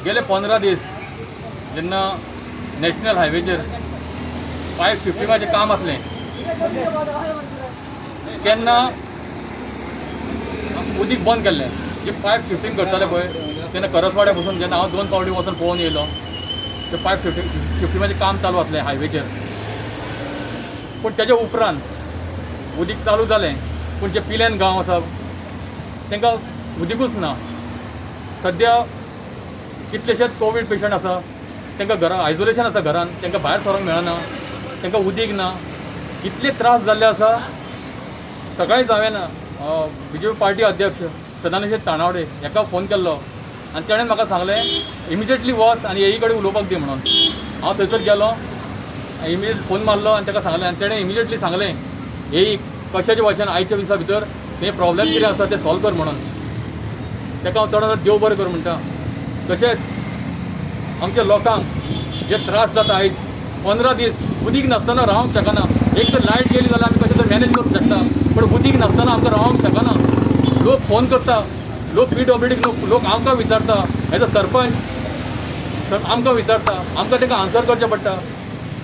गेले 15 दीस जेन्ना national हायवेचेर pipe शिफ्टिंगाचें काम आसलें तेन्ना उदीक बंद केल्लें. जे पायप शिफ्टिंग करताले पळय तेन्ना करसवाड्या बसून जेन्ना हांव 2 फावटी वचून पळोवन येयलो ते पायप शिफ्टिंगाचें काम चालू आसलें हायवेचेर. पूण तेज्या उपरांत उदीक चालू जालें पूण जे पिलेन गांव आसा तांकां उदीकूच ना. सद्या कितलेशेच कोवीड पेशंट आसा तांकां घरा आयसोलेशन आसा घरान, तांकां भायर सरोंक मेळना, तांकां उदीक ना. इतले त्रास जाल्ले आसा. सकाळींच हांवें BJP पार्टी अध्यक्ष सदानंद तानावडे हाका फोन केल्लो आनी ताणें म्हाका सांगलें इमिजिएटली वच आनी AE कडेन उलोवपाक दी म्हणून. हांव थंयसर गेलो, इमिजिएट फोन मारलो आनी ताका सांगलें आनी ताणें इमिजिएटली सांगलें AE कशाच्या भाशेन आयच्या दिसा भितर तें प्रॉब्लेम कितें आसा तें सॉल्व कर म्हणून. ताका हांव चड देव बरें कर म्हणटा. तशेंच आमच्या लोकांक जे त्रास जाता आयज 15 दीस उदीक नासतना रावंक शकना. एक तर लायट गेली जाल्यार आमी कशें तरी मॅनेज करूंक शकता, पूण उदीक नासतना आमकां रावंक शकना. लोक फोन करता, लोक PWD लोक आमकां विचारता, एज अ सरपंच आमकां विचारता, आमकां तांकां आन्सर करचें पडटा.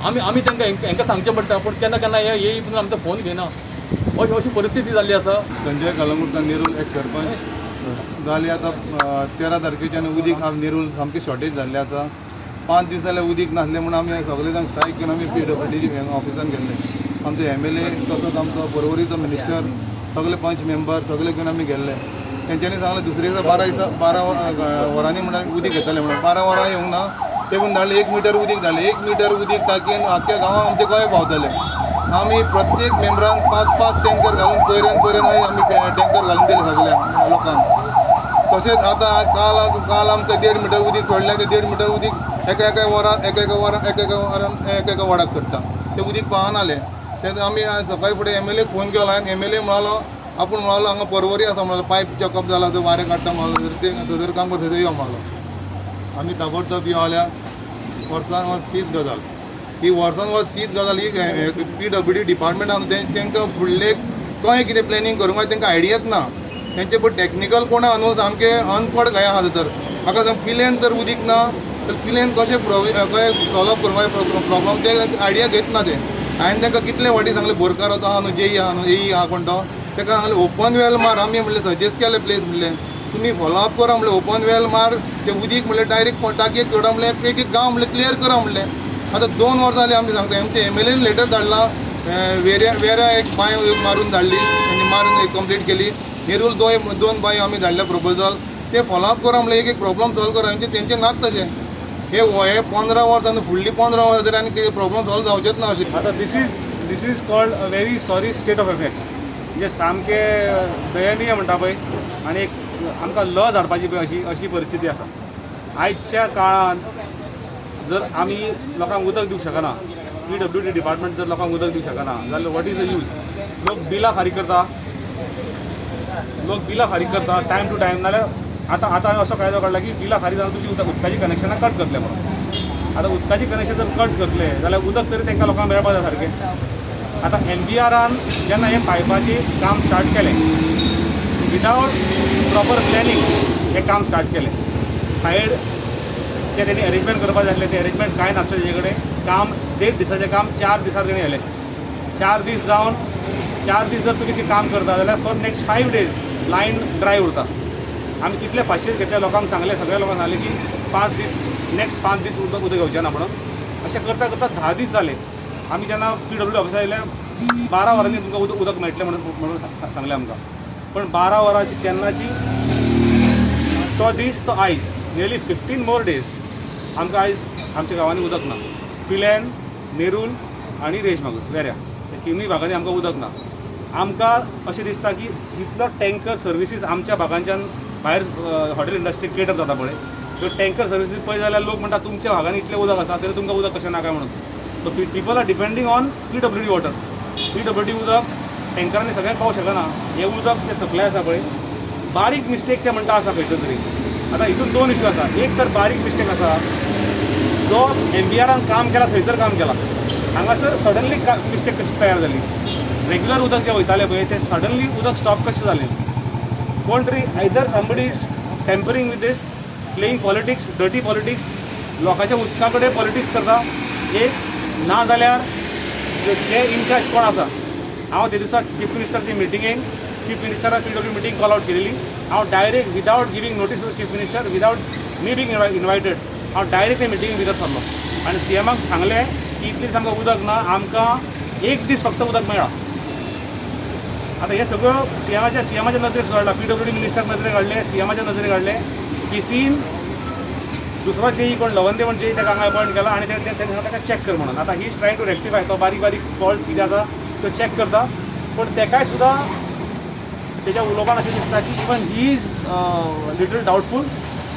आमी तांकां हांकां सांगचें पडटा, पूण केन्ना केन्ना हे AE म्हणून आमचो फोन घेयना. अशी परिस्थिती जाल्ली आसा. संजय कलंगूटकर नेरूल एक सरपंच जाली आतां 13 तारखेच्यान उदीक नेरूल सामकी शॉर्टेज जाल्ली आसा. 5 दीस जाल्यार उदीक नासलें म्हणून आमी सगळे जाण स्ट्रायक करून आमी PWD ऑफिसान गेल्ले. आमचो MLA तसोच आमचो परवरीचो मिनिस्टर सगळे पंच मेंबर सगळे घेवन आमी गेल्ले. तेंच्यांनी सांगलें दुसरे दिसा 12 वरांनी म्हणून उदीक येतलें म्हणून. 12 वरां येवंक ना. ते पूण धाडले 1 मिटर उदीक धाडलें. 1 मिटर उदीक टाकयेन आख्ख्या गांवांत आमचे गोंय पावतले. आमी प्रत्येक मेंबरान 5-5 टँकर घालून पयरेन आमी टँकर घालून दिले सगळ्या लोकांक. तशेंच आतां काल आमकां 1.5 मिटर उदीक सोडलें. ते 1.5 मिटर उदीक एका वरान एका वडाक सोडटा. तें उदीक पावनासलें. तें आमी सकाळी फुडें MLA फोन केलो आनी MLA म्हणालो आपूण म्हणालो हांगा परवरी आसा म्हणालो पायप चॅकअप जाला थंय वारें काडटा म्हणालो थंयसर काम करता थंय यो म्हणालो. आमी ताबडतोब यो जाल्यार वर्सान वर्स तीच गजाल. ही वर्सान वर्स तीच गजाल. ही PWD डिपार्टमेंट आसा तांकां फुडले खंय कितें प्लॅनिंग करूंक जाय तांकां आयडियाच ना. तेंचे पळय टॅक्निकल कोण आसा न्हू सामके अनपड खंय आसा तर. म्हाका सांग पिलेन जर उदीक ना तर पिलेन कशें खंय सॉल्व करूंक जाय प्रॉब्लम ते आयडिया घेत ना ते. हांवें तांकां कितले फावटी सांगलें बोरकार आहा न्हू JE आहा न्हू AE आहा कोण तो ताका सांगलें ओपन वेल मार. आमी म्हणलें सजेस्ट केलें प्लेस म्हणलें तुमी फॉलोअप करा म्हणलें. ओपन वेल मार ते उदीक म्हणलें डायरेक्ट टाकयेक सोडा म्हणलें. एक गांव म्हणलें क्लियर करा म्हणलें. आतां 2 वर्सां जालीं आमी सांगता. आमचे MLA लेटर धाडला. वेऱ्या एक बांय मारून धाडली तेणी मारून कंप्लीट केली. नेरूल 2 बांय आमी धाडल्या प्रपोजल. ते फॉलोअप करा म्हणलें. एक प्रॉब्लम सॉल्व करा. तेंचे नात तशें. हे 15 वर्सां फुडलीं 15 वर्सां तरी आनी कितें प्रॉब्लम सॉल्व जावचेच ना अशें. आतां this is called a very sorry state of affairs. म्हणजे सामके दयनीय म्हणटा पळय आनी एक आमकां लज हाडपाची पळय अशी परिस्थिती आसा. आयच्या काळांत जर आमी लोकांक उदक दिवंक शकना, PWD डिपार्टमेंट जर लोकांक उदक दिवंक शकना जाल्यार वॉट इज द यूज. लोक बिलां फारीक करता टायम टू टायम. नाल्यार आतां असो कायदो काडला की बिलां फारीक जावन तुजी उदकाची कनेक्शनां कट करतले म्हणून. आतां उदकाची कनेक्शन जर कट करतले जाल्यार उदक तरी तांकां लोकांक मेळपा जाय सारकें. आतां MBRान जेन्ना हें पायपाचें काम स्टार्ट केलें विदावट प्रॉपर प्लॅनिंग हें काम स्टार्ट केलें. सायड ते तेणी अरेंजमेंट करपा जाय आसलें. तें अरेंजमेंट कांय नासलें तेजे कडेन. काम 1.5 दिसाचें काम 4 दिसार तेणी व्हेलें. 4 दीस जावन 4 दीस जर तुमी तें काम करता जाल्यार for next 5 days line dry उरता. आमी कितले पांचशे घेतल्या लोकांक सांगलें, सगळ्या लोकांक सांगलें की 5 दीस नेक्स्ट 5 दीस उदक घेवचें ना म्हणून. अशें करता 10 दीस जाले. आमी जेन्ना PWD ऑफिसार येयल्या 12 वरांनी तुमकां उदक मेळटलें म्हणून सांगलें आमकां. पण 12 वरांची तेन्नाची तो दीस तो आयज नियरली 15 मोर डेज आमकां आयज आमच्या गांवांनी उदक ना. पिलेन, नेरूल आनी रेशमागूस वेऱ्या हे तिनूय भागांनी आमकां उदक ना. आमकां अशें दिसता की जितलो टँकर सर्विसीस आमच्या भागांच्यान भायर हॉटेल इंडस्ट्री केटर जाता पळय त्यो टँकर सर्विसीस पळय जाल्यार लोक म्हणटा तुमच्या भागांनी इतलें उदक आसा तरी तुमकां उदक कशें ना काय म्हणून. So people are depending on PWD water. PWD उदक टँकरांनी सगळ्यांक पावूंक शकना. हें उदक जें सप्लाय आसा पळय बारीक मिस्टेक ते म्हणटा आसा खंय तरी. आतां हितून 2 इश्यू आसा. एक तर बारीक मिस्टेक आसा जो MBRान काम केला थंयसर काम केला. हांगासर सडनली मिस्टेक कशी तयार जाली. रेग्युलर उदक जे वयतालें पळय तें सडनली उदक स्टॉप कशें जालें. कोण तरी either somebody is tampering with this playing politics, dirty politics, लोकांच्या उदका कडेन पॉलिटिक्स करता. एक ना जाल्यार जे इनचार्ज कोण आसा, हांव ते दिसा चीफ मिनिस्टरची मिटिंगेक चीफ मिनिस्टरान PWD मिटींग कॉल आउट केलेली. हांव direct without giving notice to chief minister, without me being invited, हांव डायरेक्ट ते मिटींग भितर सरलो आनी CMाक सांगलें की इतली आमकां उदक ना, आमकां एक दीस फक्त उदक मेळ्ळा. आता हे सगळं सीएमाच्या नजरेक काडला, PWD मिनिस्टर नजरेक काडले, सीएमाच्या नजरेक काडले. PCन दुसरो जेई कोण लवंदे म्हण जेई ताका हांगा अपॉयंट केला आनी ताका चॅक कर म्हणून. आता he is trying to rectify तो बारीक बारीक फॉल्ट्स कितें आसा तो चॅक करता. पण तेकाय सुद्दां तेच्या उलोवपान अशें दिसता की even he is little doubtful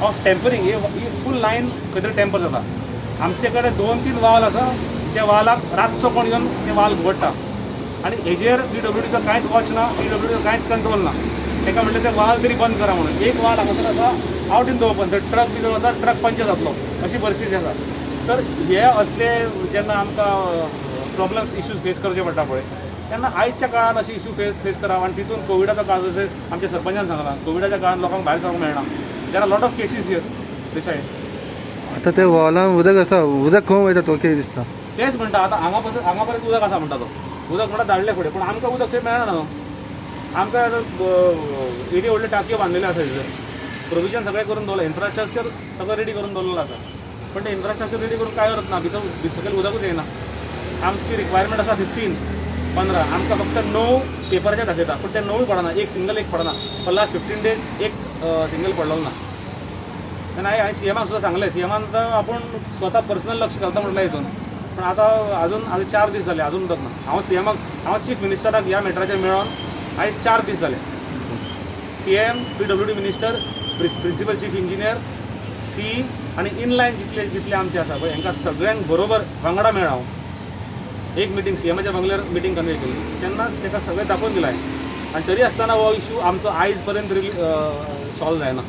of tampering. ही फूल लायन खंय तरी टेम्पर जाता. आमचे कडेन 2-3 वाल आसा, त्या वालाक रातचो कोण येवन ते वाल उगडटा आनी हेजेर PWDचो कांयच वॉच ना, PWDचो कांयच कंट्रोल ना. ताका म्हटलें ते वाल तरी बंद करा म्हणून. एक वाल हांगासर आसा आउट इन द ओपन, थंय ट्रक बी वता, ट्रक पंचर जातलो अशी परिस्थिती आसा. तर हे असले जेन्ना आमकां प्रॉब्लम्स इश्यूज फेस करचे पडटा पळय, तेन्ना आयच्या काळान अशी इश्यू फेस करप. आनी तितून कोविडाचो काळ जशें आमच्या सरपंचान सांगलां, कोविडाच्या काळान लोकांक भायर सरपाक मेळना. There are lot of cases here देसाय. आता त्या वॉलान उदक आसा, उदक खंय वयता तो कितें दिसता? तेच म्हणटा. आतां हांगा पर्यंत उदक आसा म्हणटा तो. उदक म्हणटा धाडले फुडें, पूण आमकां उदक थंय मेळना न्हू. आमकां एडी व्हडल्यो टाकयो बांदिल्यो आसा थंयसर, प्रोविजन सगळें करून दवरलें, इन्फ्रास्ट्रक्चर सगळें रेडी करून दवरलेलो आसा. पण ते इन्फ्रास्ट्रक्चर रेडी करून काय करत ना, भितर सकयल उदकूच येना. आमची रिक्वायरमेंट आसा 15 आमकां फक्त 9 पेपराचेर दाखयता, पूण ते 9 पडना, एक सिंगल पडना. फॉर लास्ट 15 days एक सिंगल पडलेलो ना. तेन्ना हांवें CMाक सुद्दां सांगलें, CMान आपूण स्वता पर्सनल लक्ष घालता म्हटलें हितून. पण आतां 4 दीस जाले अजून उदक ना. हांव चीफ मिनिस्टराक ह्या मॅटराचेर मेळोन आयज 4 दीस जाले. CM, PWD minister, principal chief engineer, C आनी इनलायन जितले आमचे आसा पळय हांकां सगळ्यांक बरोबर वांगडा मेळ्ळा. हांव एक मिटींग CMच्या बंगल्यार मिटींग कन्वे केली, तेन्ना ताका सगळें दाखोवन दिलां. आनी तरी आसतना हो इश्यू आमचो आयज पर्यंत सॉल्व जायना.